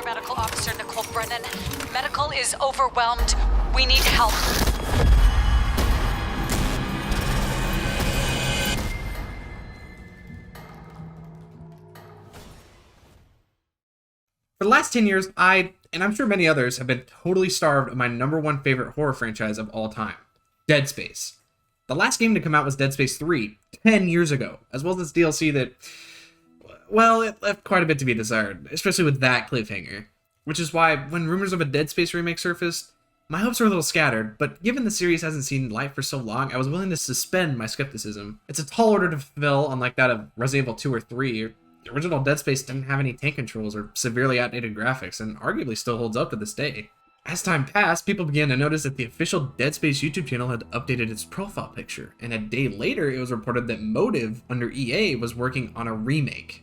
Senior Medical Officer Nicole Brennan. Medical is overwhelmed. We need help. For the last 10 years, I, and I'm sure many others, have been totally starved of my #1 favorite horror franchise of all time, Dead Space. The last game to come out was Dead Space 3, 10 years ago, as well as this DLC that, well, it left quite a bit to be desired, especially with that cliffhanger. Which is why, when rumors of a Dead Space remake surfaced, my hopes were a little scattered, but given the series hasn't seen light for so long, I was willing to suspend my skepticism. It's a tall order to fulfill, unlike that of Resident Evil 2 or 3. The original Dead Space didn't have any tank controls or severely outdated graphics, and arguably still holds up to this day. As time passed, people began to notice that the official Dead Space YouTube channel had updated its profile picture, and a day later it was reported that Motive, under EA, was working on a remake.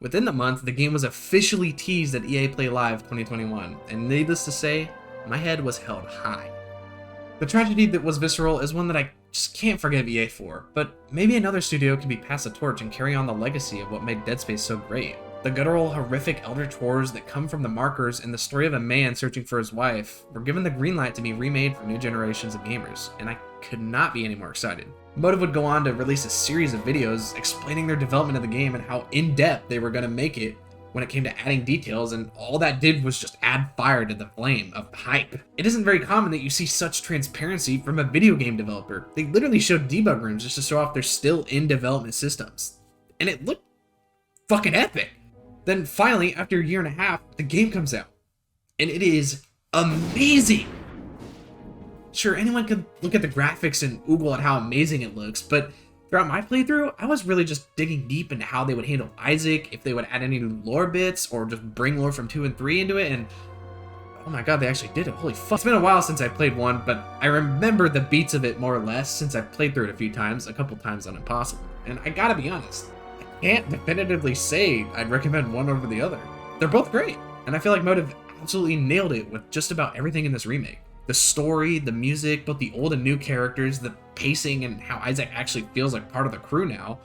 Within the month, the game was officially teased at EA Play Live 2021, and needless to say, my head was held high. The tragedy that was Visceral is one that I just can't forgive EA for, but maybe another studio can be passed the torch and carry on the legacy of what made Dead Space so great. The guttural, horrific eldritch horrors that come from the markers and the story of a man searching for his wife were given the green light to be remade for new generations of gamers, and I could not be any more excited. Motive would go on to release a series of videos explaining their development of the game and how in-depth they were going to make it when it came to adding details, and all that did was just add fire to the flame of hype. It isn't very common that you see such transparency from a video game developer. They literally showed debug rooms just to show off their still in development systems. And it looked fucking epic. Then finally, after a year and a half, the game comes out. And it is amazing! Sure, anyone could look at the graphics and oogle at how amazing it looks, but throughout my playthrough, I was really just digging deep into how they would handle Isaac, if they would add any new lore bits, or just bring lore from 2 and 3 into it, and oh my god, they actually did it. Holy fuck. It's been a while since I played 1, but I remember the beats of it more or less since I've played through it a few times, a couple times on Impossible. And I gotta be honest, I can't definitively say I'd recommend one over the other. They're both great, and I feel like Motive absolutely nailed it with just about everything in this remake. The story, the music, both the old and new characters, the pacing, and how Isaac actually feels like part of the crew now,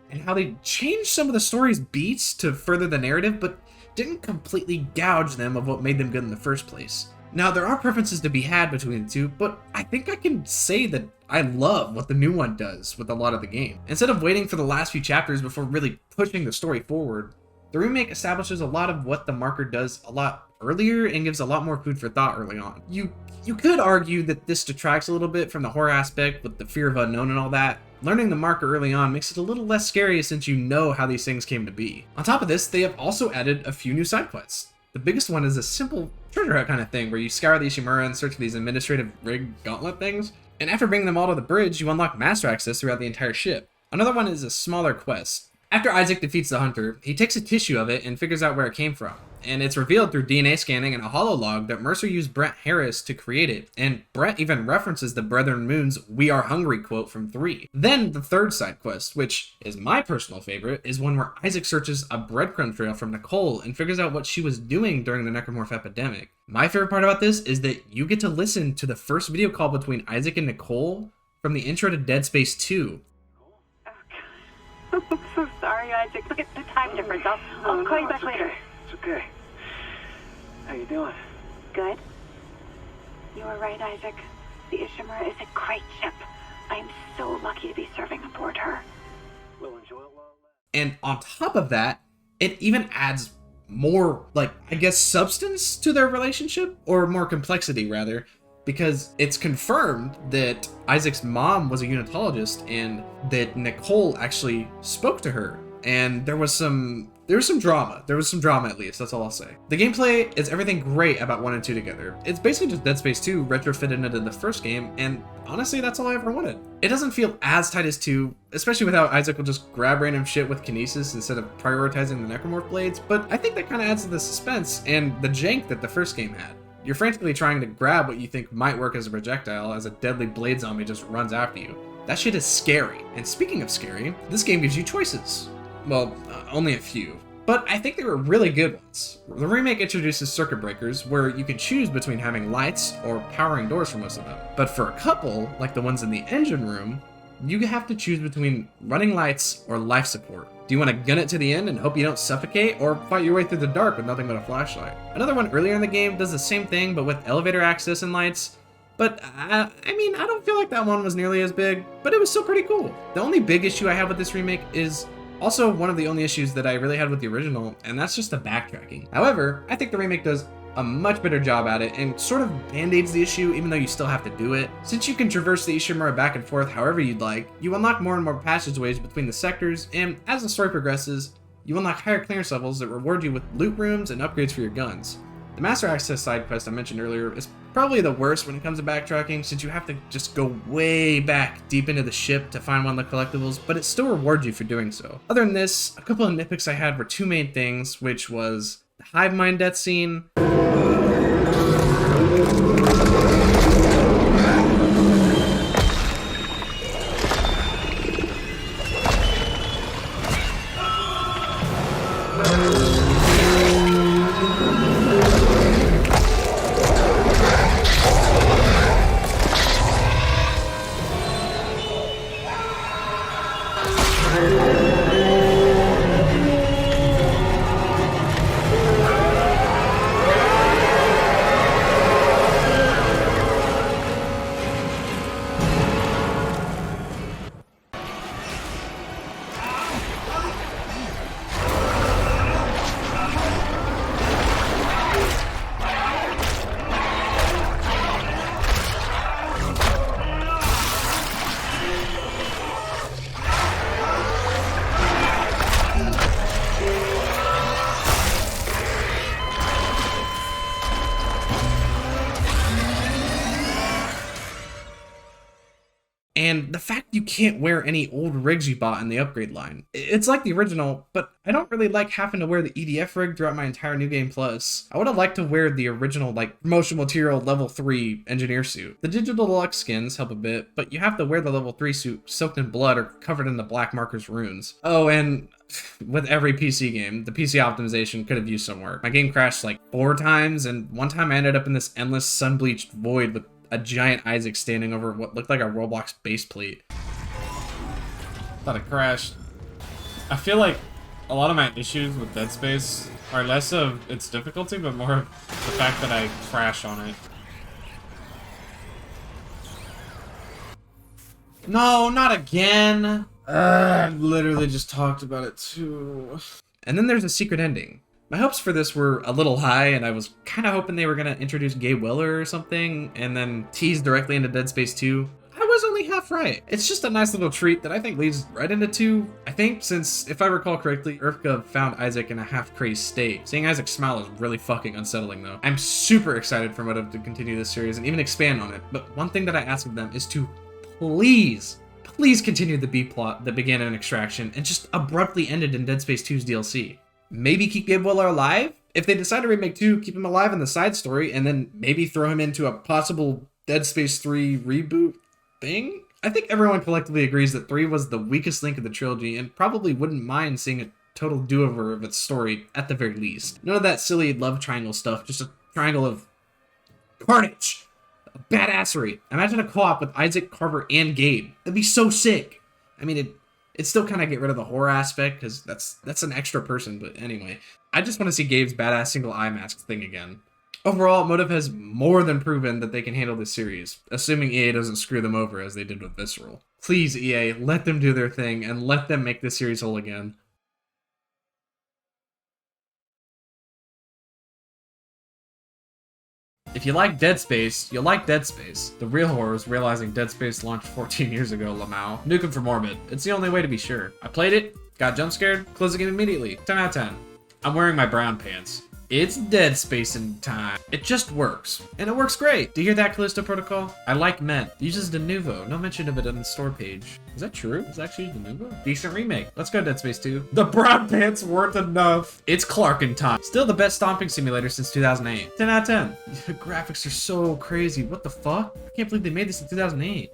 and how they changed some of the story's beats to further the narrative, but didn't completely gouge them of what made them good in the first place. Now, there are preferences to be had between the two, but I think I can say that I love what the new one does with a lot of the game. Instead of waiting for the last few chapters before really pushing the story forward, the remake establishes a lot of what the marker does a lot earlier and gives a lot more food for thought early on. You could argue that this detracts a little bit from the horror aspect with the fear of unknown and all that. Learning the marker early on makes it a little less scary since you know how these things came to be. On top of this, they have also added a few new side quests. The biggest one is a simple treasure hunt kind of thing where you scour the Ishimura and search for these administrative rig gauntlet things, and after bringing them all to the bridge, you unlock master access throughout the entire ship. Another one is a smaller quest. After Isaac defeats the hunter, he takes a tissue of it and figures out where it came from. And it's revealed through DNA scanning and a hololog that Mercer used Brett Harris to create it, and Brett even references the Brethren Moon's "We Are Hungry" quote from 3. Then the third side quest, which is my personal favorite, is one where Isaac searches a breadcrumb trail from Nicole and figures out what she was doing during the necromorph epidemic. My favorite part about this is that you get to listen to the first video call between Isaac and Nicole from the intro to Dead Space 2. I'm so sorry, Isaac. Look at the time difference. I'll call you back later. It's okay. How you doing? Good. You were right, Isaac. The Ishimura is a great ship. I am so lucky to be serving aboard her. We'll enjoy it while it lasts. And on top of that, it even adds more, like, I guess, substance to their relationship, or more complexity, rather, because it's confirmed that Isaac's mom was a unitologist and that Nicole actually spoke to her. And there was some drama. There was some drama, at least. That's all I'll say. The gameplay is everything great about 1 and 2 together. It's basically just Dead Space 2 retrofitted into the first game, and honestly, that's all I ever wanted. It doesn't feel as tight as 2, especially with how Isaac will just grab random shit with kinesis instead of prioritizing the necromorph blades, but I think that kind of adds to the suspense and the jank that the first game had. You're frantically trying to grab what you think might work as a projectile as a deadly blade zombie just runs after you. That shit is scary. And speaking of scary, this game gives you choices. Well, only a few. But I think they were really good ones. The remake introduces circuit breakers where you can choose between having lights or powering doors for most of them. But for a couple, like the ones in the engine room, you have to choose between running lights or life support. Do you want to gun it to the end and hope you don't suffocate, or fight your way through the dark with nothing but a flashlight? Another one earlier in the game does the same thing, but with elevator access and lights. But, I mean, I don't feel like that one was nearly as big, but it was still pretty cool. The only big issue I have with this remake is also one of the only issues that I really had with the original, and that's just the backtracking. However, I think the remake does a much better job at it and sort of band-aids the issue even though you still have to do it. Since you can traverse the Ishimura back and forth however you'd like, you unlock more and more passageways between the sectors, and as the story progresses, you unlock higher clearance levels that reward you with loot rooms and upgrades for your guns. The Master Access side quest I mentioned earlier is probably the worst when it comes to backtracking, since you have to just go way back deep into the ship to find one of the collectibles, but it still rewards you for doing so. Other than this, a couple of nitpicks I had were two main things, which was the hive mind death scene. And the fact you can't wear any old rigs you bought in the upgrade line. It's like the original, but I don't really like having to wear the EDF rig throughout my entire New Game Plus. I would have liked to wear the original, like, promotional material level 3 engineer suit. The digital deluxe skins help a bit, but you have to wear the level 3 suit soaked in blood or covered in the black marker's runes. Oh, and with every PC game, the PC optimization could have used some work. My game crashed like 4 times, and one time I ended up in this endless sun-bleached void with a giant Isaac standing over what looked like a Roblox base plate. Thought it crashed. I feel like a lot of my issues with Dead Space are less of its difficulty, but more of the fact that I crash on it. No, not again! I literally just talked about it too. And then there's a secret ending. My hopes for this were a little high, and I was kind of hoping they were going to introduce Gabe Weller or something, and then tease directly into Dead Space 2. I was only half right. It's just a nice little treat that I think leads right into 2, I think, since, if I recall correctly, Urfka found Isaac in a half-crazed state. Seeing Isaac smile is really fucking unsettling, though. I'm super excited for Motive to continue this series and even expand on it, but one thing that I ask of them is to please continue the B-plot that began in Extraction and just abruptly ended in Dead Space 2's DLC. Maybe keep Gabe Weller alive? If they decide to remake 2, keep him alive in the side story, and then maybe throw him into a possible Dead Space 3 reboot thing? I think everyone collectively agrees that 3 was the weakest link of the trilogy, and probably wouldn't mind seeing a total do-over of its story, at the very least. None of that silly love triangle stuff, just a triangle of carnage! Badassery! Imagine a co-op with Isaac, Carver, and Gabe. That'd be so sick! I mean, it'd still kind of get rid of the horror aspect, because that's an extra person, but anyway. I just want to see Gabe's badass single eye mask thing again. Overall, Motive has more than proven that they can handle this series, assuming EA doesn't screw them over as they did with Visceral. Please, EA, let them do their thing, and let them make this series whole again. If you like Dead Space, you'll like Dead Space. The real horror is realizing Dead Space launched 14 years ago, Lamau. Nuke him for Morbid. It's the only way to be sure. I played it, got jump scared, closed the game immediately. 10 out of 10. I'm wearing my brown pants. It's Dead Space in time. It just works. And it works great. Do you hear that, Callisto Protocol? I like men. Uses Denuvo. No mention of it on the store page. Is that true? Is actually Denuvo? Decent remake. Let's go Dead Space 2. The brown pants weren't enough. It's Clark in time. Still the best stomping simulator since 2008. 10 out of 10. The graphics are so crazy. What the fuck? I can't believe they made this in 2008.